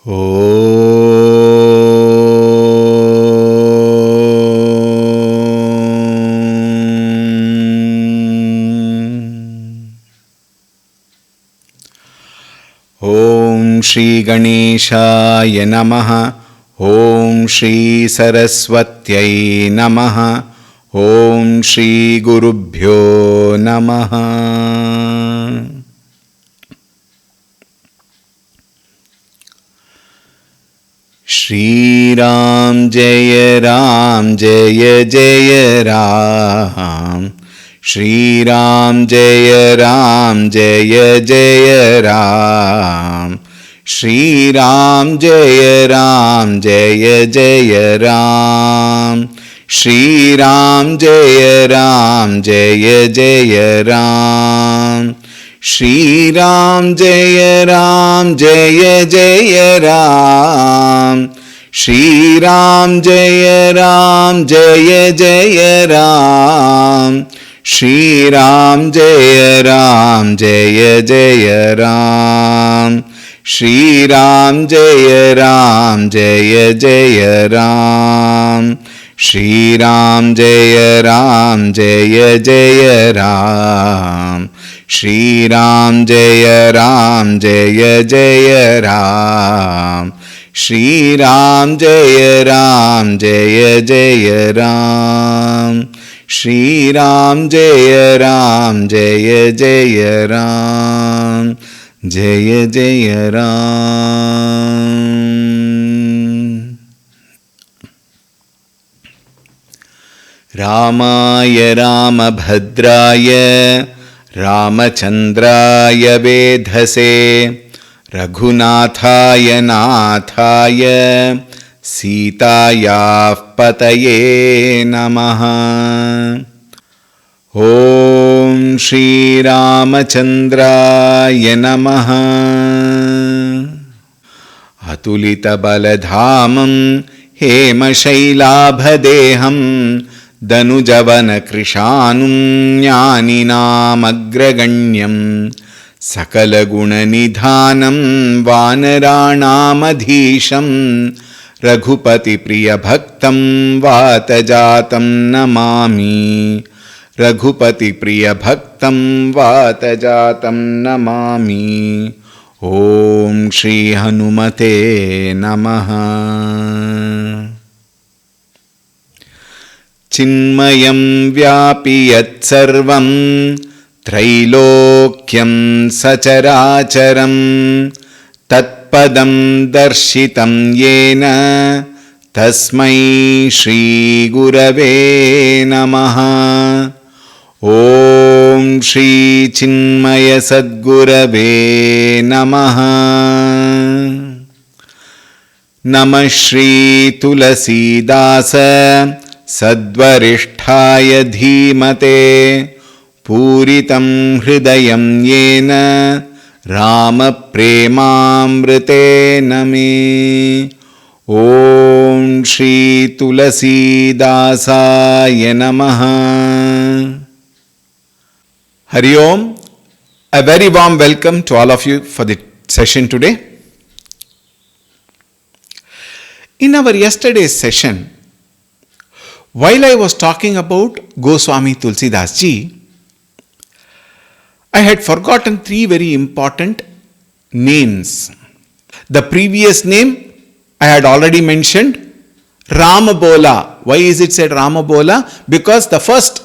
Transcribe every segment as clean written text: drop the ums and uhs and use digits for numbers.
Om Shri Ganeshaya Namaha. Om Shri Saraswatyai Namaha. Om Shri Gurubhyo Namaha. Shri Ram Jaya Ram Jaya Jaya Ram. Shri Ram Jaya Ram Jaya Jaya Ram. Shri Ram Jaya Ram Jaya Jaya Ram. Shri Ram Jaya Ram Jaya Jaya Ram. Shri Ram Jaya Ram Jaya Jaya Ram. Shri Ram Jaya Ram Jaya Jaya Ram. Shri Ram Jaya Ram Jaya Jaya Ram. Shri Ram Jaya Ram Jaya Jaya Ram. Shri Ram Jaya Ram Jaya Jaya Ram. Shri Ram Jaya Ram Jaya Jaya Ram. Shri Ram Jaya Ram Jaya Jaya Ram. Shri Ram Jaya Ram Jaya Jaya Ram. Jaya Jaya Ram. Ramaya Ramabhadraya Ramachandraya Vedhase Raghunathaya Nathaya Sitaya Pataye Namaha. Om Shri Ramachandraya Namaha. Atulita Baladhamam Hema Shailabhadeham Danujavana Krishanum Jnaninam Agraganyam Sakala Guna Nidhanam Vanaranam Adhisham Raghupati Priya Bhaktam Vatajatam Namami. Raghupati Priya Bhaktam Vatajatam Namami. Om Shri Hanumate Namaha. Chinmayam Vyapi Yat Sarvam Trailokyam Sacharacharam Tatpadam Darshitam Yena Tasmai Shri Gurave Namaha. Om Shri Chinmaya Sadgurave Namaha. Namah Shri Tulsi Dasa Sadvaristhaya Dhimate Puritam Hridayam Yena Rama Premamrite Name. Om Shri Tulsi Dasaya Namaha. Hari Om. A very warm welcome to all of you for the session today. In our yesterday's session, while I was talking about Goswami Tulsidas ji, I had forgotten three very important names. The previous name I had already mentioned, Ramabola. Why is it said Ramabola? Because the first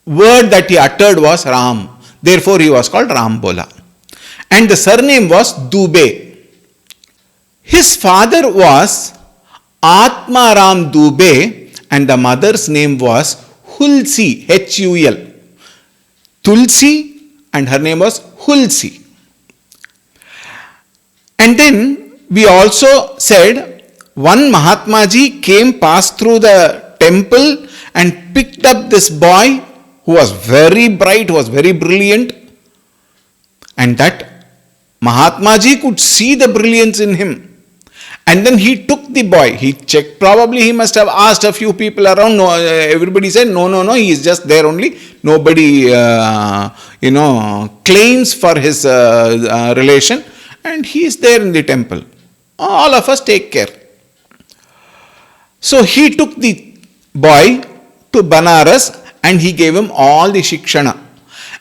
word that he uttered was Ram. Therefore, he was called Rambola. And the surname was Dubey. His father was Atmaram Dubey and the mother's name was Hulsi, H-U-L. Tulsi and her name was Hulsi. And then we also said one Mahatma ji came past through the temple and picked up this boy who was very bright, who was very brilliant, and that Mahatma ji could see the brilliance in him. And then he took the boy, he checked, probably he must have asked a few people around, no, everybody said, no, he is just there only, nobody, claims for his relation, and he is there in the temple. All of us take care. So he took the boy to Banaras and he gave him all the Shikshana.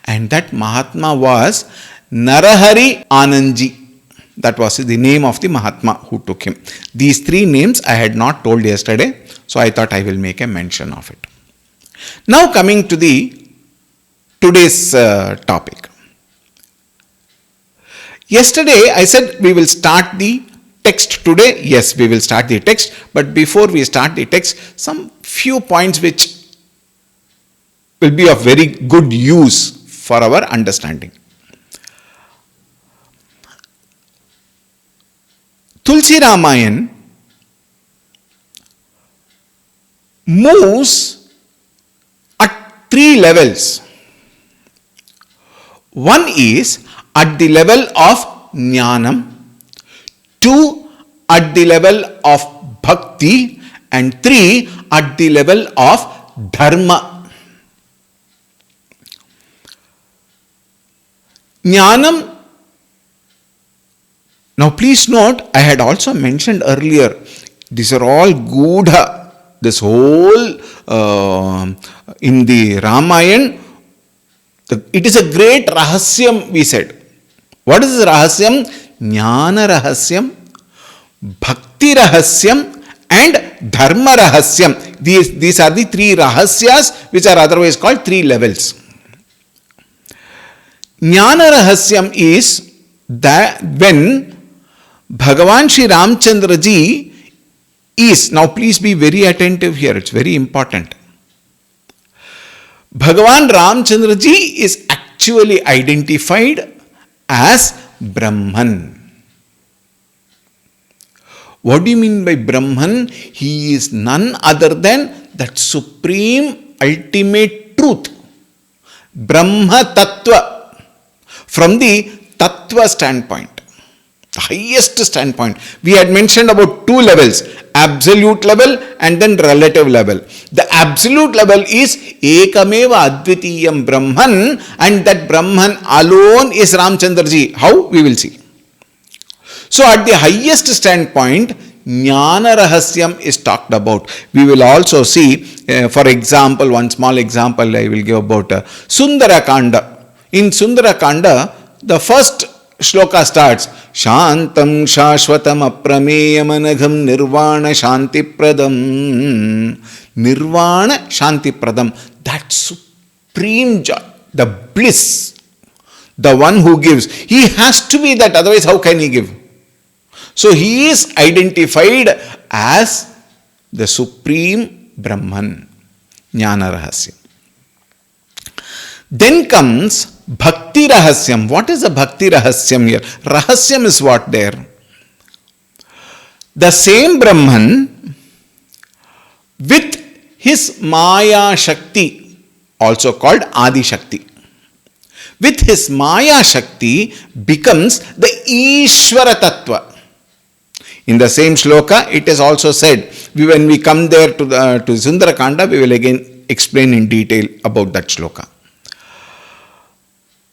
And that Mahatma was Narahari Anandji. That was the name of the Mahatma who took him. These three names I had not told yesterday, so I thought I will make a mention of it. Now coming to the today's topic. Yesterday I said we will start the text today. Yes, we will start the text, but before we start the text, some few points which will be of very good use for our understanding. Tulsi Ramayan moves at three levels. One is at the level of Jnanam, two at the level of Bhakti, and three at the level of Dharma. Jnanam. Now please note, I had also mentioned earlier, these are all Gudha. This whole in the Ramayan, it is a great Rahasyam, we said. What is Rahasyam? Jnana Rahasyam, Bhakti Rahasyam and Dharma Rahasyam. These are the three Rahasyas which are otherwise called three levels. Jnana Rahasyam is that when Bhagavan Shri Ramchandra ji is, now please be very attentive here, it's very important. Bhagavan Ramchandra ji is actually identified as Brahman. What do you mean by Brahman? He is none other than that supreme ultimate truth. Brahma Tattva. From the Tattva standpoint. The highest standpoint. We had mentioned about two levels, absolute level and then relative level. The absolute level is Ekameva Advitiyam Brahman, and that Brahman alone is Ramchandra ji. How? We will see. So at the highest standpoint, Jnana Rahasyam is talked about. We will also see, for example, one small example I will give about Sundarakanda. In Sundarakanda, the first shloka starts, Shantam Shashvatam Aprameyamanagham Nirvana Shanti Pradam. Nirvana Shanti Pradam. That supreme joy, the bliss, the one who gives. He has to be that, otherwise how can he give? So he is identified as the supreme Brahman, Jnana Rahasyam. Then comes Bhakti Rahasyam. What is the Bhakti Rahasyam here? Rahasyam is what there? The same Brahman with his Maya Shakti, also called Adi Shakti. With his Maya Shakti becomes the Ishvara Tattva. In the same shloka, it is also said, when we come there to Sundarakanda, we will again explain in detail about that shloka.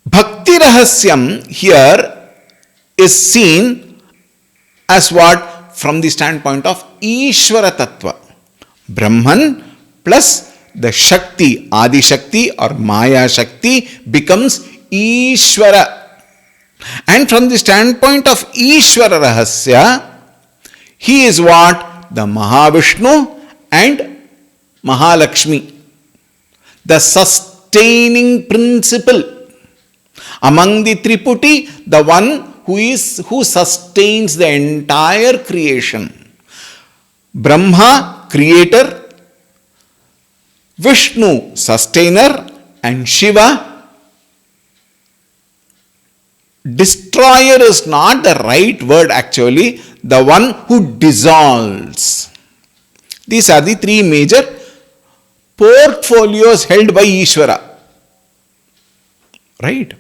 Bhakti Rahasyam here is seen as what? From the standpoint of Ishvara Tattva. Brahman plus the Shakti, Adi Shakti or Maya Shakti becomes Ishvara. And from the standpoint of Ishvara Rahasya, he is what? The Mahavishnu and Mahalakshmi. The sustaining principle. Among the Triputi, the one who sustains the entire creation. Brahma, creator, Vishnu, sustainer, and Shiva, destroyer is not the right word actually, the one who dissolves. These are the three major portfolios held by Ishvara. Right?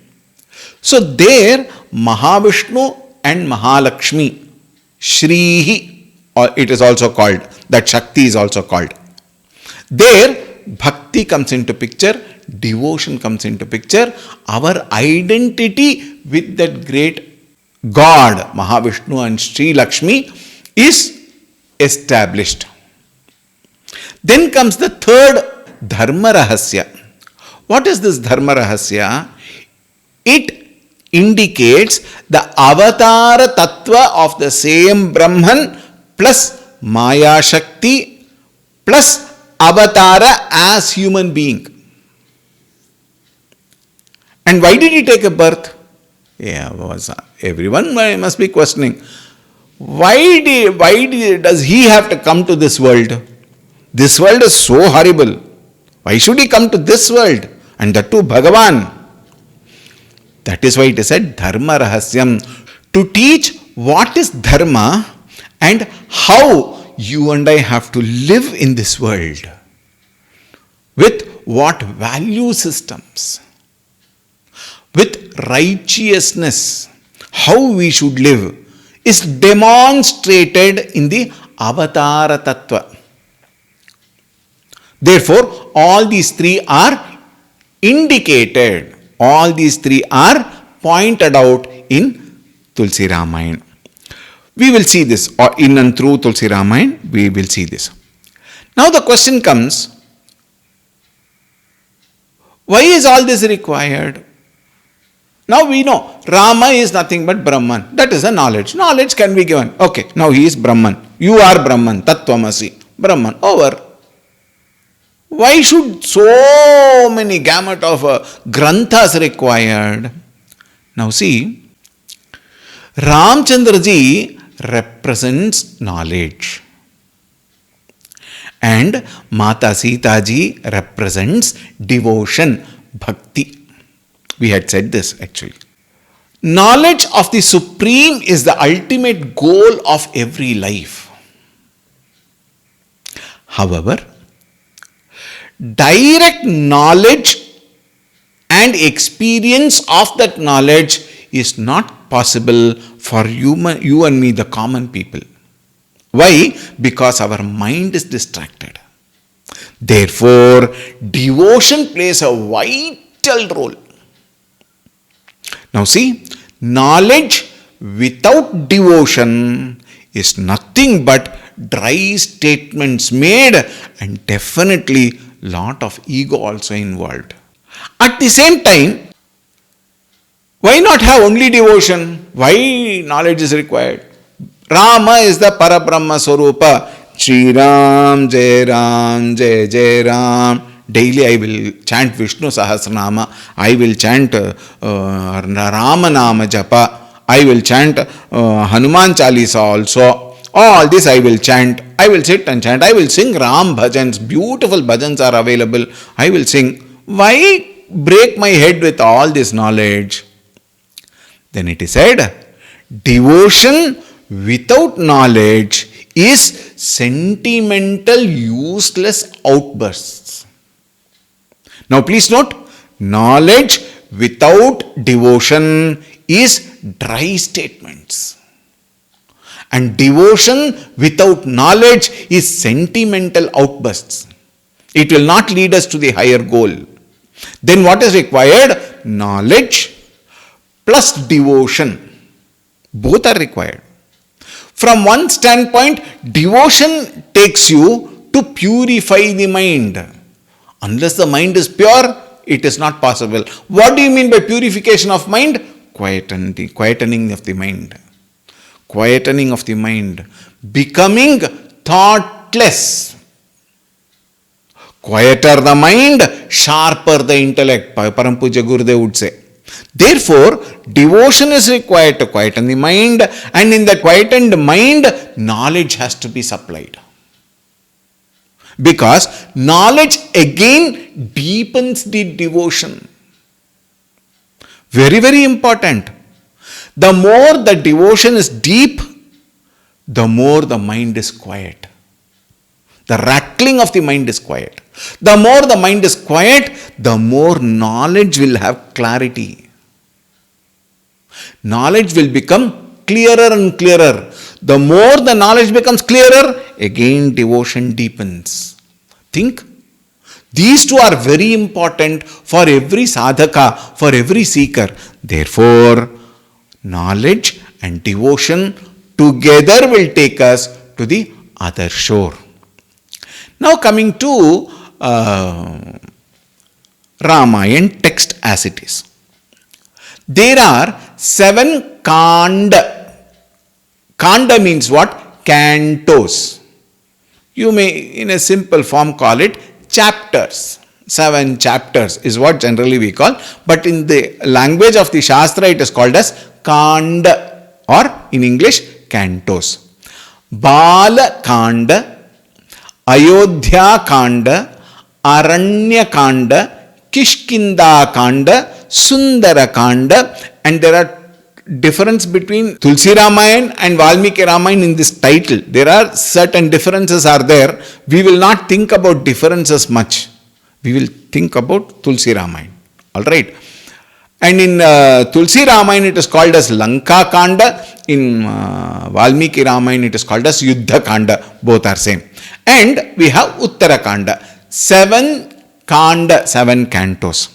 So there, Mahavishnu and Mahalakshmi, Shrihi, or it is also called, that Shakti is also called. There, Bhakti comes into picture, devotion comes into picture, our identity with that great God, Mahavishnu and Sri Lakshmi is established. Then comes the third Dharma Rahasya. What is this Dharma Rahasya? It indicates the avatar tattva of the same Brahman plus Maya Shakti plus avatara as human being. And why did he take a birth? Everyone must be questioning. Why does he have to come to this world? This world is so horrible. Why should he come to this world? And that too Bhagavan. That is why it is said Dharma Rahasyam. To teach what is Dharma and how you and I have to live in this world. With what value systems. With righteousness. How we should live is demonstrated in the Avatara Tattva. Therefore, all these three are indicated. All these three are pointed out in Tulsi Ramayan. We will see this, or in and through Tulsi Ramayan, we will see this. Now the question comes, why is all this required? Now we know, Rama is nothing but Brahman. That is a knowledge. Knowledge can be given. Okay, now he is Brahman. You are Brahman, Tattvamasi, Brahman, over. Why should so many gamut of granthas required? Now see, Ramchandraji represents knowledge. And Mata Sita ji represents devotion, bhakti. We had said this actually. Knowledge of the Supreme is the ultimate goal of every life. However, direct knowledge and experience of that knowledge is not possible for you and me, the common people. Why? Because our mind is distracted. Therefore, devotion plays a vital role. Now see, knowledge without devotion is nothing but dry statements made and definitely lot of ego also involved. At the same time, why not have only devotion? Why knowledge is required? Rama is the Parabrahma Swarupa. Shri Ram, Jai Jai Ram. Daily I will chant Vishnu Sahasranama. I will chant Rama Nama Japa. I will chant Hanuman Chalisa also. All this I will chant. I will sit and chant. I will sing Ram bhajans. Beautiful bhajans are available. I will sing. Why break my head with all this knowledge? Then it is said, devotion without knowledge is sentimental, useless outbursts. Now please note, knowledge without devotion is dry statements. And devotion without knowledge is sentimental outbursts. It will not lead us to the higher goal. Then what is required? Knowledge plus devotion. Both are required. From one standpoint, devotion takes you to purify the mind. Unless the mind is pure, it is not possible. What do you mean by purification of mind? Quietening of the mind. Quietening of the mind. Becoming thoughtless. Quieter the mind, sharper the intellect. Param Puja Gurudev would say. Therefore, devotion is required to quieten the mind, and in the quietened mind, knowledge has to be supplied. Because knowledge again deepens the devotion. Very, very important. The more the devotion is deep, the more the mind is quiet. The rattling of the mind is quiet. The more the mind is quiet, the more knowledge will have clarity. Knowledge will become clearer and clearer. The more the knowledge becomes clearer, again devotion deepens. Think. These two are very important for every sadhaka, for every seeker. Therefore, knowledge and devotion together will take us to the other shore. Now coming to Ramayan text as it is. There are 7 kanda. Kanda means what? Cantos. You may in a simple form call it chapters. 7 chapters is what generally we call, but in the language of the Shastra it is called as kanda, or in English cantos. Balakanda, Ayodhya Kanda, Aranya Kanda, Kishkinda Kanda, Sundara Kanda, and there are difference between Tulsi Ramayan and Valmiki Ramayan in this title. There are certain differences are there. We will not think about differences much. We will think about Tulsi Ramayan. Alright. And in Tulsi Ramayan it is called as Lanka Kanda. In Valmiki Ramayan it is called as Yuddha Kanda. Both are same. And we have Uttara Kanda. 7 Kanda, 7 cantos.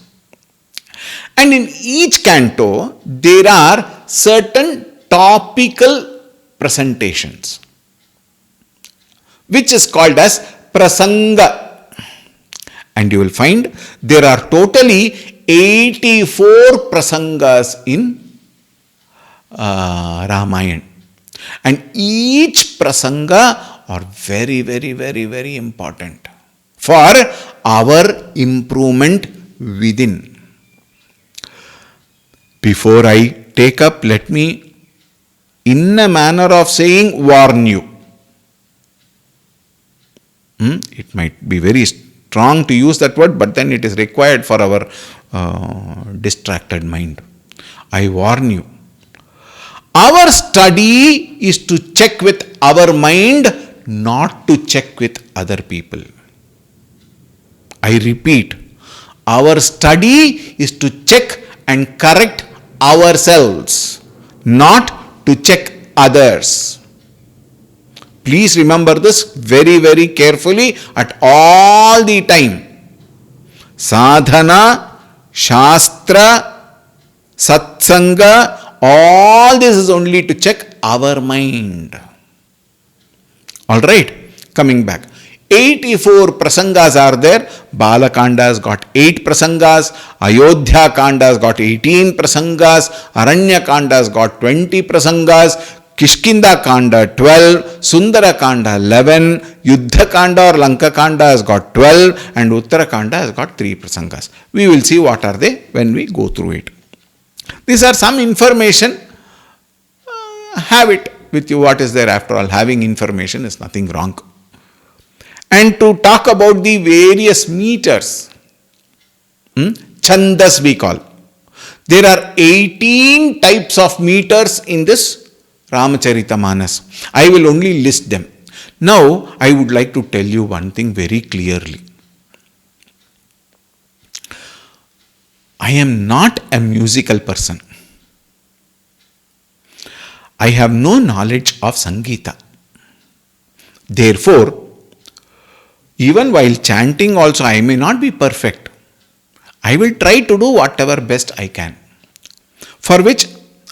And in each canto there are certain topical presentations, which is called as prasanga. And you will find there are totally 84 prasangas in Ramayan. And each prasanga are very, very, very, very important for our improvement within. Before I take up, let me, in a manner of saying, warn you. It might be very strong to use that word, but then it is required for our distracted mind. I warn you. Our study is to check with our mind, not to check with other people. I repeat, our study is to check and correct ourselves, not to check others. Please remember this very, very carefully at all the time. Sadhana, Shastra, Satsanga, all this is only to check our mind. Alright, coming back. 84 prasangas are there. Balakanda has got 8 prasangas. Ayodhya Kanda has got 18 prasangas. Aranya Kanda has got 20 prasangas. Kishkinda Kanda 12. Sundara Kanda 11. Yuddha Kanda or Lanka Kanda has got 12. And Uttara Kanda has got 3 prasangas. We will see what are they when we go through it. These are some information. Have it with you. What is there? After all, having information is nothing wrong. And to talk about the various meters, chandas we call. There are 18 types of meters in this Ramacharita-manas. I will only list them. Now, I would like to tell you one thing very clearly. I am not a musical person. I have no knowledge of Sangeeta. Therefore, even while chanting also, I may not be perfect. I will try to do whatever best I can. For which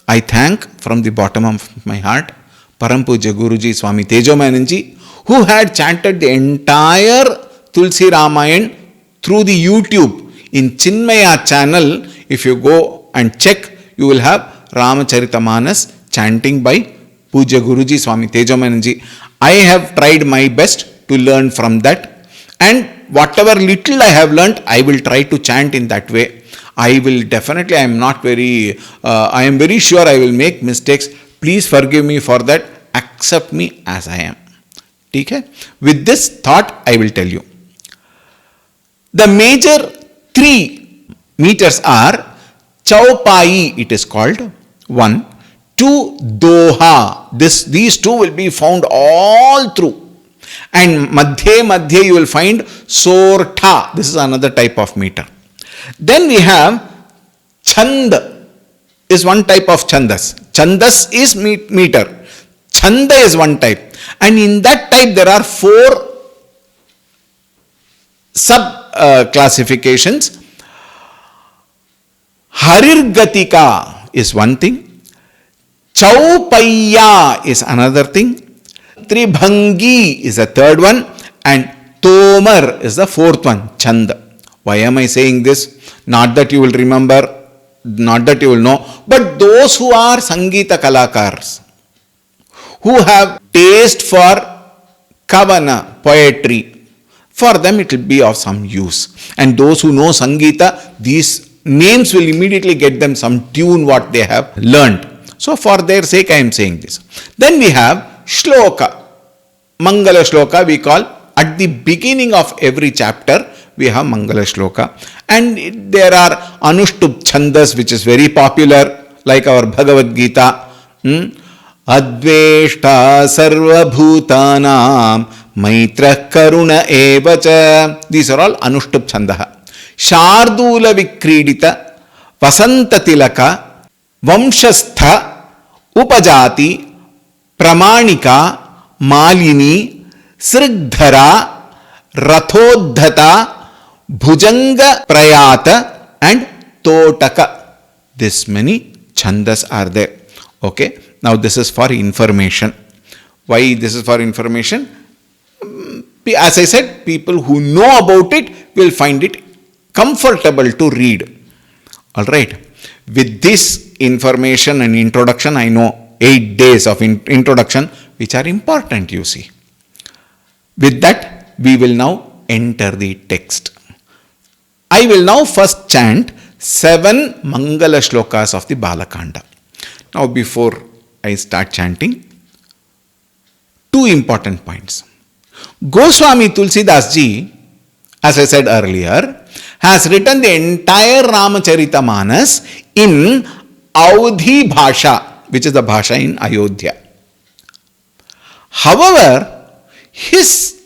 I thank from the bottom of my heart Param Pujya Guruji Swami Tejomayananji, who had chanted the entire Tulsi Ramayan through the YouTube. In Chinmaya channel, if you go and check, you will have Ramacharita-manas chanting by Pujya Guruji Swami Tejomayananji. I have tried my best to learn from that. And whatever little I have learnt, I will try to chant in that way. I will definitely, I am very sure I will make mistakes. Please forgive me for that. Accept me as I am. Okay? With this thought, I will tell you. The major 3 meters are Chaupai, it is called, 1. 2, Doha. These 2 will be found all through. And Madhye you will find Sortha. This is another type of meter. Then we have Chand is one type of Chandas. Chandas is meter. Chanda is one type. And in that type there are 4 sub classifications. Harirgatika is one thing. Chaupayya is another thing. Tribhangi is the third one. And Tomar is the fourth one. Chand. Why am I saying this? Not that you will remember, not that you will know, but those who are Sangeeta Kalakars, who have taste for Kavana, poetry, for them it will be of some use. And those who know Sangeeta, these names will immediately get them some tune what they have learned. So for their sake I am saying this. Then we have Shloka. Mangalashloka we call. At the beginning of every chapter we have Mangalashloka. And there are Anushtup Chandas which is very popular, like our Bhagavad Gita. Adveshta sarva bhutanam maitra karuna evacha. These are all Anushtup Chandaha. Shardula Vikridita Vasanta Tilaka Vamshastha Upajati Pramanika Malini Srigdhara Rathodhata Bhujanga Prayata and Totaka. This many chandas are there. Okay. Now this is for information. Why this is for information? As I said, people who know about it will find it comfortable to read. Alright. With this information and introduction, I know 8 days of introduction which are important, you see. With that, we will now enter the text. I will now first chant 7 Mangalashlokas of the Balakanda. Now before I start chanting, 2 important points. Goswami Tulsi Das ji, as I said earlier, has written the entire Ramacharita-manas in Audhi Bhasha, which is the Bhasha in Ayodhya. However, his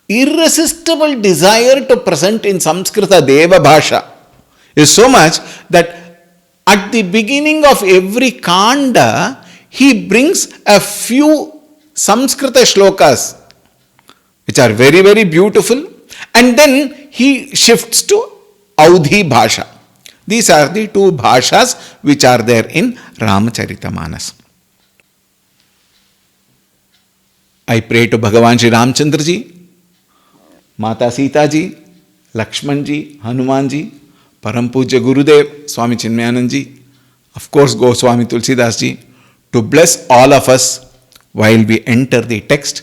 irresistible desire to present in Samskrita Deva Bhasha is so much that at the beginning of every Kanda, he brings a few Samskrita shlokas, which are very, very beautiful, and then he shifts to Audhi Bhasha. These are the 2 bhashas which are there in Ramacharita-manas. I pray to Bhagavan Shri Ramchandra ji, Mata Sita ji, Lakshman ji, Hanuman ji, Param Pujya Gurudev, Swami Chinmayanand ji, of course Goswami Tulsidas ji, to bless all of us while we enter the text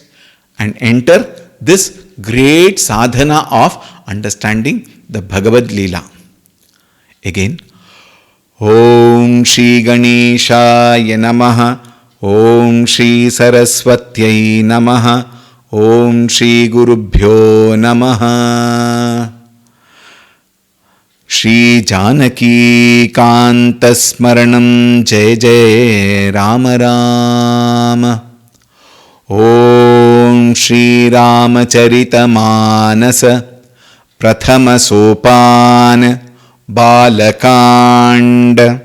and enter this great sadhana of understanding the Bhagavad Leela. Again, Om Shri Ganeshaya Namaha, Om Shri Saraswatyai Namaha, Om Shri Gurubhyo Namaha. Shri Janaki Kanta Smaranam Jai Jai Rama Rama. Om Shri Ramacharita Manasa Prathama Sopan Balakanda.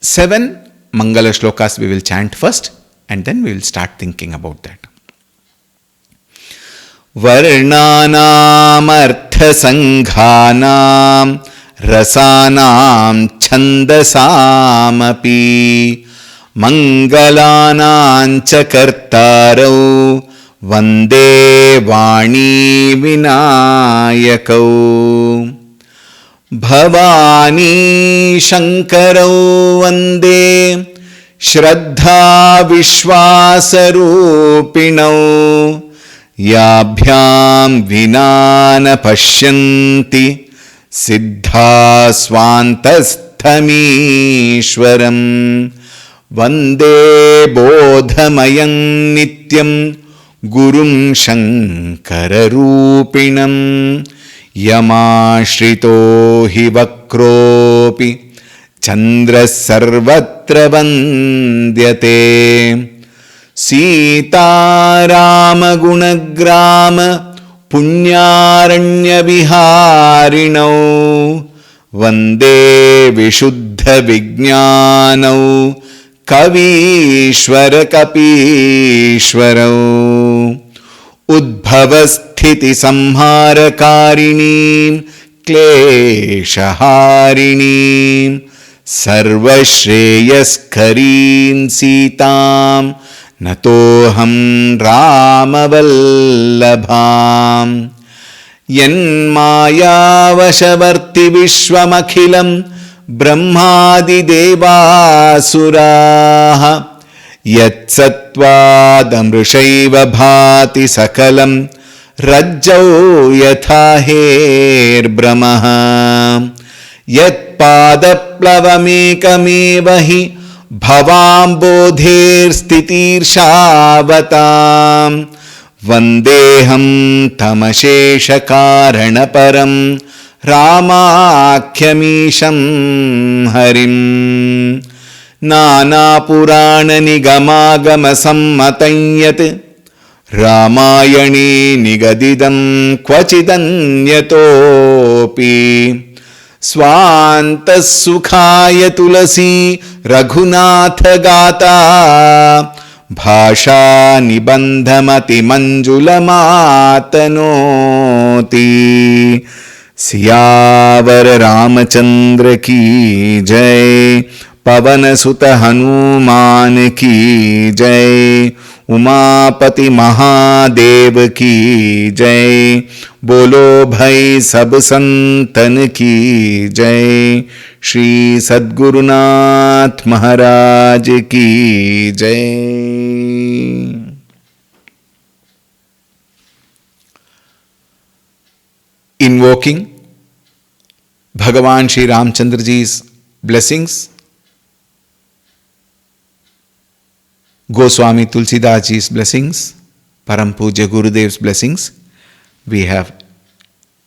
7 Mangalashlokas we will chant first and then we will start thinking about that. Varnanam artha sanghanam rasanam chandasam api mangalanam cha kartarau vande vani vinayakau bhavani shankarau vande shraddha vishwasarupinau yabhyam vinana pashyanti siddha swantasthamiishwaram vande bodhamayam nityam gurum shankararupinam yamashrito hi vakropi chandra sarvatra vandyate Sita Rama Gunagrama Punyaranya Viharinau Vande Vishuddha Vijnanau Kavishwara Kapishwarau Udbhavasthiti Samharakarini Kleshaharinim सर्वश्रेयस्करीं सीतां नतोऽहं रामवल्लभाम् यन्मायावशवर्ति विश्वमखिलं ब्रह्मादिदेवासुराः यत्सत्त्वादमृषैव भाति सकलं रज्जौ यथा हेर्भ्रमः यत्पादप्लवमेकमेव हि भवाम्बोधेर्स्थितिर्षावताम् वन्देऽहं तमशेषकारणपरं रामाख्यमीशं हरिम् नानापुराणनिगमागमसम्मतं यत् रामायणे निगदितं क्वचिदन्यतोऽपि स्वान्तः सुखाय तुलसी रघुनाथगाता भाषा निबन्धमतिमञ्जुलमातनोति सियावर रामचंद्र की जय, पवन सुत हनुमान की जय, उमापति महादेव की जय, बोलो भाई सब संतन की जय, श्री सद्गुरुनाथ महाराज की जय। Invoking Bhagavan Shri Ramchandra Ji's blessings, Goswami Tulsidas Ji's blessings, Param Pujya Gurudev's blessings, we have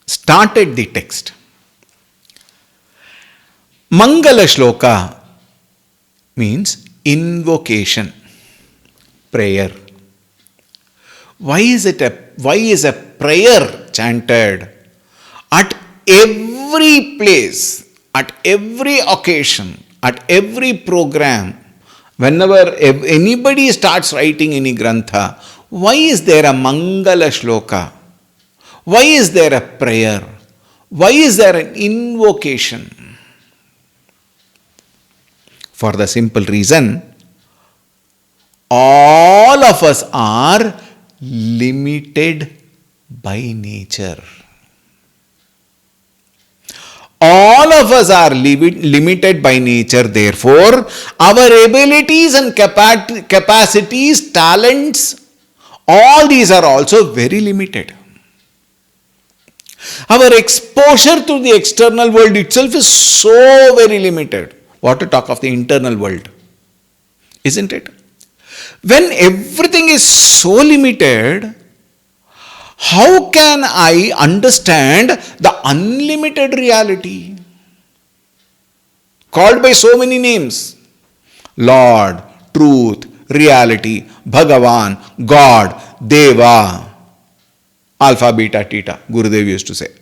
started the text. Mangalashloka means invocation, prayer. Why is a prayer chanted at every place, at every occasion, at every program? Whenever anybody starts writing any grantha, why is there a Mangalashloka? Why is there a prayer? Why is there an invocation? For the simple reason, all of us are limited by nature. All of us are limited by nature. Therefore, our abilities and capacities, talents, all these are also very limited. Our exposure to the external world itself is so very limited. What to talk of the internal world, isn't it? When everything is so limited, how can I understand the unlimited reality called by so many names? Lord, truth, reality, Bhagavan, God, Deva, Alpha, Beta, Theta, Gurudev used to say.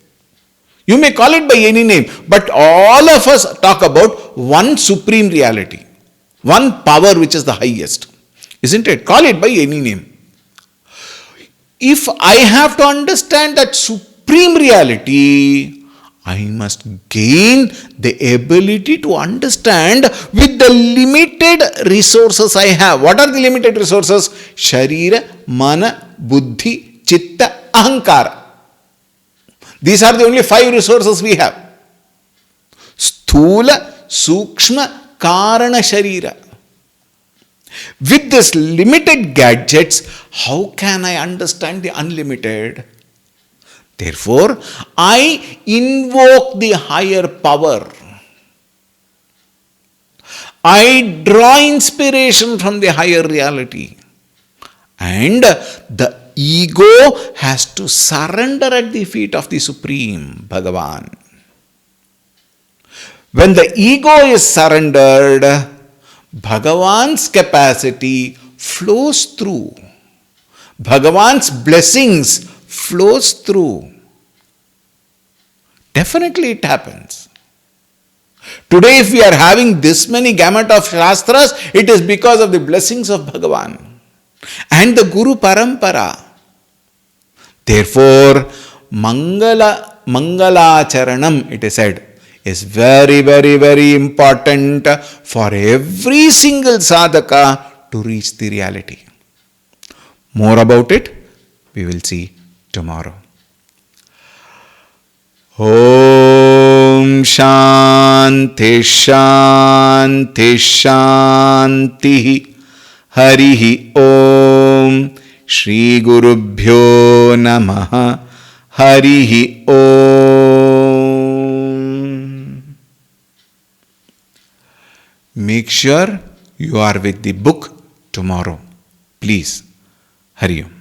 You may call it by any name, but all of us talk about one supreme reality, one power which is the highest, isn't it? Call it by any name. If I have to understand that supreme reality, I must gain the ability to understand with the limited resources I have. What are the limited resources? Sharira, Mana, Buddhi, Chitta, Ahankara. These are the only 5 resources we have. Sthula, Sukshma, Karana, Sharira. With these limited gadgets, how can I understand the unlimited? Therefore, I invoke the higher power. I draw inspiration from the higher reality. And the ego has to surrender at the feet of the Supreme Bhagavan. When the ego is surrendered, Bhagavan's capacity flows through. Bhagavan's blessings flows through. Definitely it happens. Today if we are having this many gamut of Shastras, it is because of the blessings of Bhagavan and the Guru Parampara. Therefore, Mangalacharanam, it is said, is very, very, very important for every single sadhaka to reach the reality. More about it we will see tomorrow. Om Shanti Shanti Shanti Harihi Om Shri Gurubhyo Namaha Harihi Om. Make sure you are with the book tomorrow. Please. Hari Om.